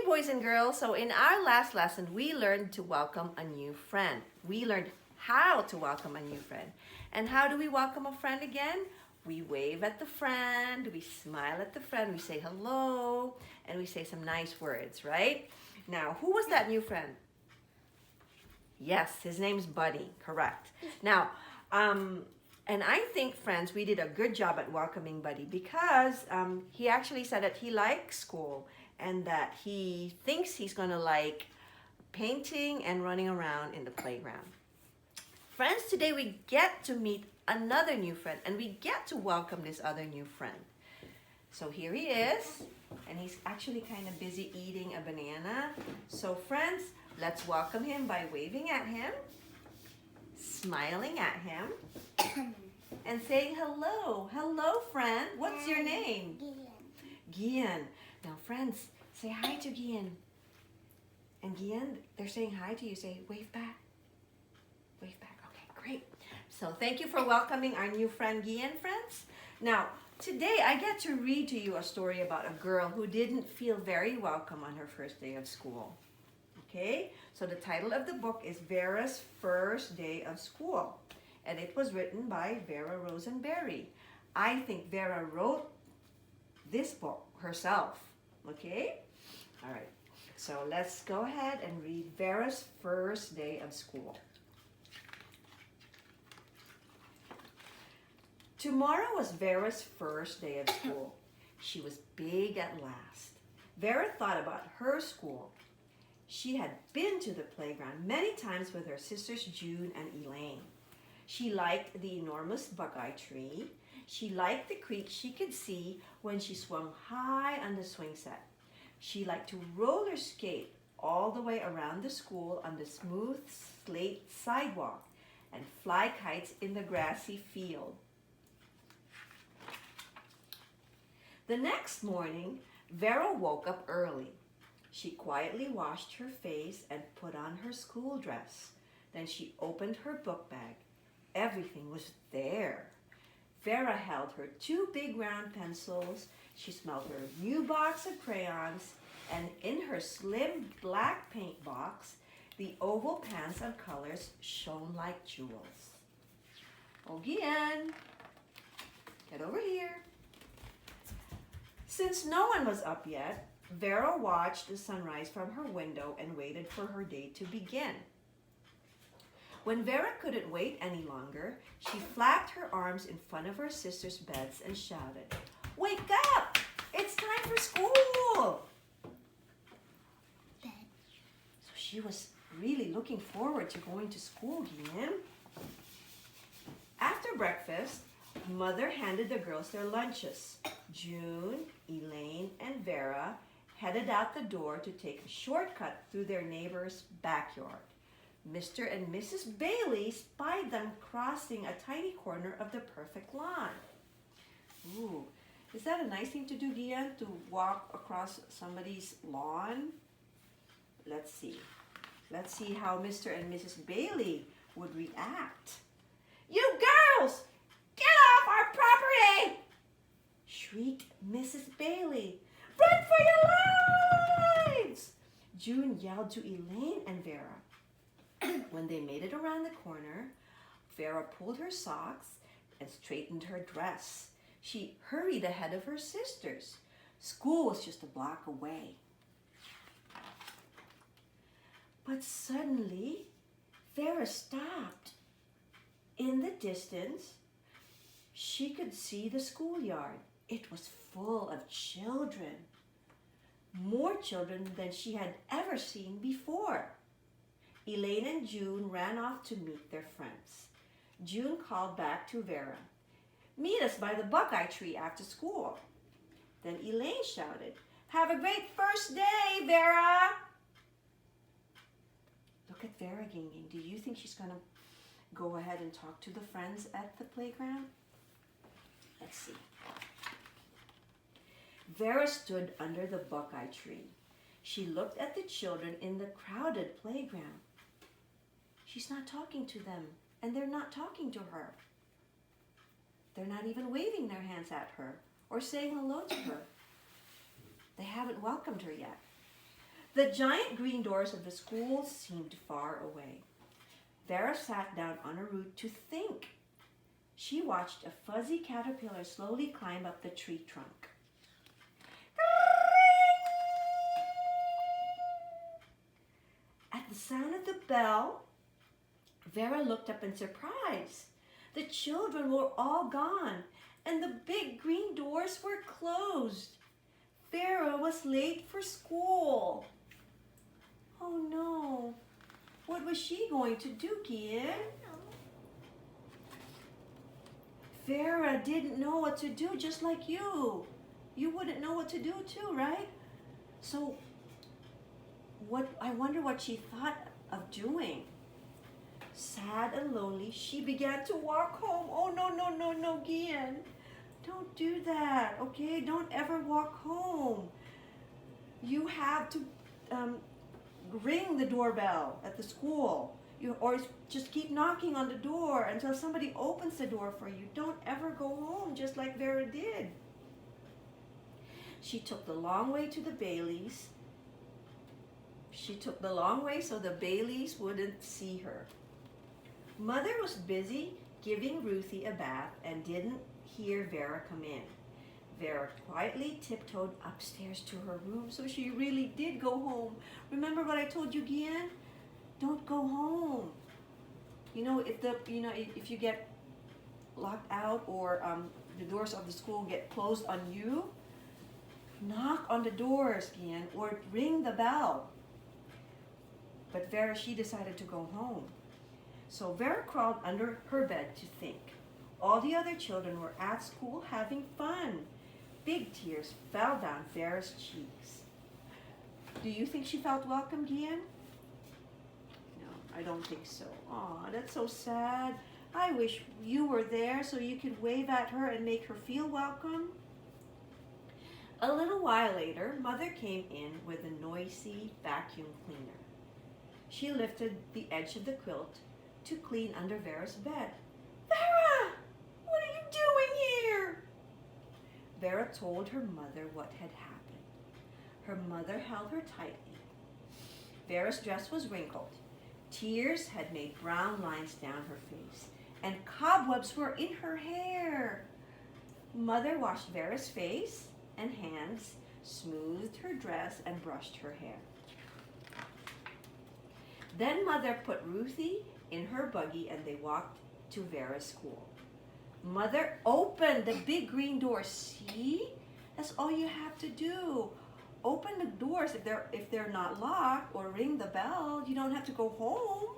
boys and girls. So in our last lesson, we learned to welcome a new friend. We learned how to welcome a new friend. And how do we welcome a friend again? We wave at the friend, we smile at the friend, we say hello, and we say some nice words, right? Now, who was that new friend? Yes, his name's Buddy, correct. Now, and I think, friends, we did a good job at welcoming Buddy because he actually said that he likes school and that he thinks he's going to like painting and running around in the playground. Friends, today we get to meet another new friend and we get to welcome this other new friend. So here he is, and he's actually kind of busy eating a banana. So friends, let's welcome him by waving at him, smiling at him, and saying hello. Hello, friend. What's your name? Gian. Now, friends, say hi to Gian. And Gian, they're saying hi to you. Say, wave back. Wave back. Okay, great. So thank you for welcoming our new friend, Gian, friends. Now, today I get to read to you a story about a girl who didn't feel very welcome on her first day of school. Okay, so the title of the book is Vera's First Day of School, and it was written by Vera Rosenberry. I think Vera wrote this book herself, okay? All right, so let's go ahead and read Vera's First Day of School. Tomorrow was Vera's first day of school. She was big at last. Vera thought about her school. She had been to the playground many times with her sisters June and Elaine. She liked the enormous buckeye tree. She liked the creek she could see when she swung high on the swing set. She liked to roller skate all the way around the school on the smooth slate sidewalk and fly kites in the grassy field. The next morning, Vera woke up early. She quietly washed her face and put on her school dress. Then she opened her book bag. Everything was there. Vera held her two big round pencils. She smelled her new box of crayons, and in her slim black paint box, the oval pans of colors shone like jewels. Oh, Gian, get over here. Since no one was up yet, Vera watched the sunrise from her window and waited for her day to begin. When Vera couldn't wait any longer, she flapped her arms in front of her sisters' beds and shouted, "Wake up! It's time for school!" So she was really looking forward to going to school, Gian. After breakfast, Mother handed the girls their lunches. June, Elaine, and Vera headed out the door to take a shortcut through their neighbor's backyard. Mr. and Mrs. Bailey spied them crossing a tiny corner of the perfect lawn. Ooh, is that a nice thing to do, Gian, to walk across somebody's lawn? Let's see. Let's see how Mr. and Mrs. Bailey would react. "You girls! Get off our property!" shrieked Mrs. Bailey. "Run for your lives!" June yelled to Elaine and Vera. When they made it around the corner, Vera pulled her socks and straightened her dress. She hurried ahead of her sisters. School was just a block away. But suddenly, Vera stopped. In the distance, she could see the schoolyard. It was full of children. More children than she had ever seen before. Elaine and June ran off to meet their friends. June called back to Vera, "Meet us by the buckeye tree after school." Then Elaine shouted, "Have a great first day, Vera!" Look at Vera, Ging. Do you think she's going to go ahead and talk to the friends at the playground? Let's see. Vera stood under the buckeye tree. She looked at the children in the crowded playground. She's not talking to them, and they're not talking to her. They're not even waving their hands at her or saying hello to her. They haven't welcomed her yet. The giant green doors of the school seemed far away. Vera sat down on a root to think. She watched a fuzzy caterpillar slowly climb up the tree trunk. At the sound of the bell, Vera looked up in surprise. The children were all gone, and the big green doors were closed. Vera was late for school. Oh no, what was she going to do, Gian? Vera didn't know what to do, just like you. You wouldn't know what to do too, right? So, I wonder what she thought of doing. Sad and lonely, she began to walk home. Oh, no, Gian. Don't do that, okay? Don't ever walk home. You have to ring the doorbell at the school. Or just keep knocking on the door until somebody opens the door for you. Don't ever go home, just like Vera did. She took the long way to the Baileys. She took the long way so the Baileys wouldn't see her. Mother was busy giving Ruthie a bath and didn't hear Vera come in. Vera quietly tiptoed upstairs to her room, so she really did go home. Remember what I told you, Gian? Don't go home. If you get locked out or the doors of the school get closed on you, knock on the doors, Gian, or ring the bell. But Vera, she decided to go home. So Vera crawled under her bed to think. All the other children were at school having fun. Big tears fell down Vera's cheeks. Do you think she felt welcome, Gian? No, I don't think so. Aw, that's so sad. I wish you were there so you could wave at her and make her feel welcome. A little while later, Mother came in with a noisy vacuum cleaner. She lifted the edge of the quilt to clean under Vera's bed. Vera, what are you doing here? Vera told her mother what had happened. Her mother held her tightly. Vera's dress was wrinkled. Tears had made brown lines down her face, and cobwebs were in her hair. Mother washed Vera's face and hands, smoothed her dress, and brushed her hair. Then Mother put Ruthie in her buggy and they walked to Vera's school. Mother opened the big green door. See? That's all you have to do. Open the doors if they're not locked, or ring the bell. You don't have to go home.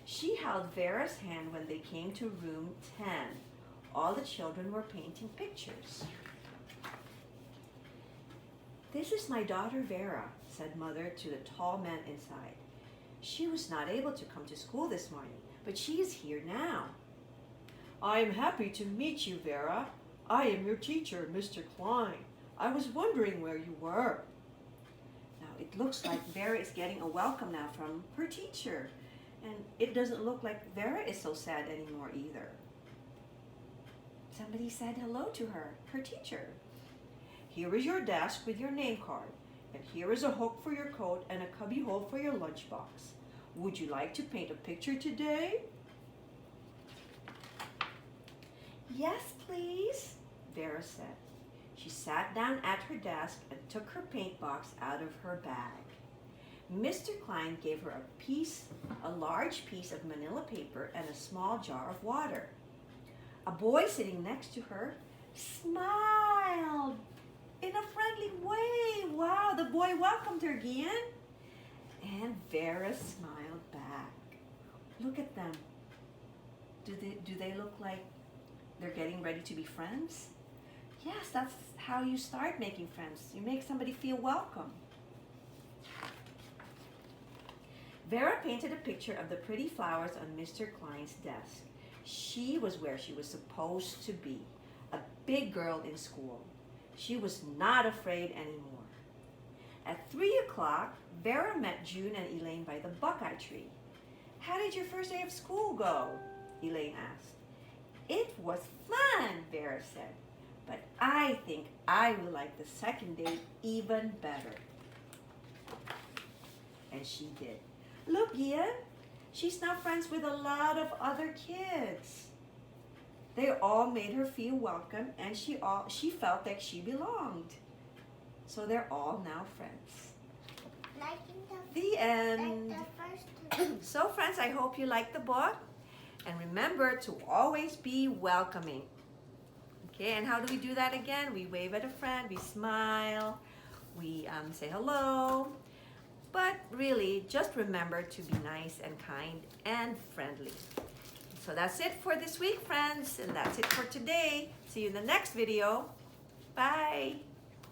She held Vera's hand when they came to room 10. All the children were painting pictures. This is my daughter Vera, said Mother to the tall man inside. She was not able to come to school this morning, but she is here now. I am happy to meet you, Vera. I am your teacher, Mr. Klein. I was wondering where you were. Now, it looks like Vera is getting a welcome now from her teacher. And it doesn't look like Vera is so sad anymore either. Somebody said hello to her teacher. Here is your desk with your name card. And here is a hook for your coat and a cubby hole for your lunchbox. Would you like to paint a picture today? Yes, please, Vera said. She sat down at her desk and took her paint box out of her bag. Mr. Klein gave her a large piece of manila paper and a small jar of water. A boy sitting next to her smiled in a friendly way. Wow, the boy welcomed her, Gian. And Vera smiled back. Look at them. Do they look like they're getting ready to be friends? Yes, that's how you start making friends. You make somebody feel welcome. Vera painted a picture of the pretty flowers on Mr. Klein's desk. She was where she was supposed to be, a big girl in school. She was not afraid anymore. At 3 o'clock, Vera met June and Elaine by the buckeye tree. How did your first day of school go? Elaine asked. It was fun, Vera said, but I think I will like the second day even better. And she did. Look, Ian, she's now friends with a lot of other kids. They all made her feel welcome, and she felt like she belonged. So they're all now friends. Like The end. Like the first two. So friends, I hope you liked the book. And remember to always be welcoming. Okay, and how do we do that again? We wave at a friend, we smile, we say hello. But really, just remember to be nice and kind and friendly. So that's it for this week, friends. And that's it for today. See you in the next video. Bye.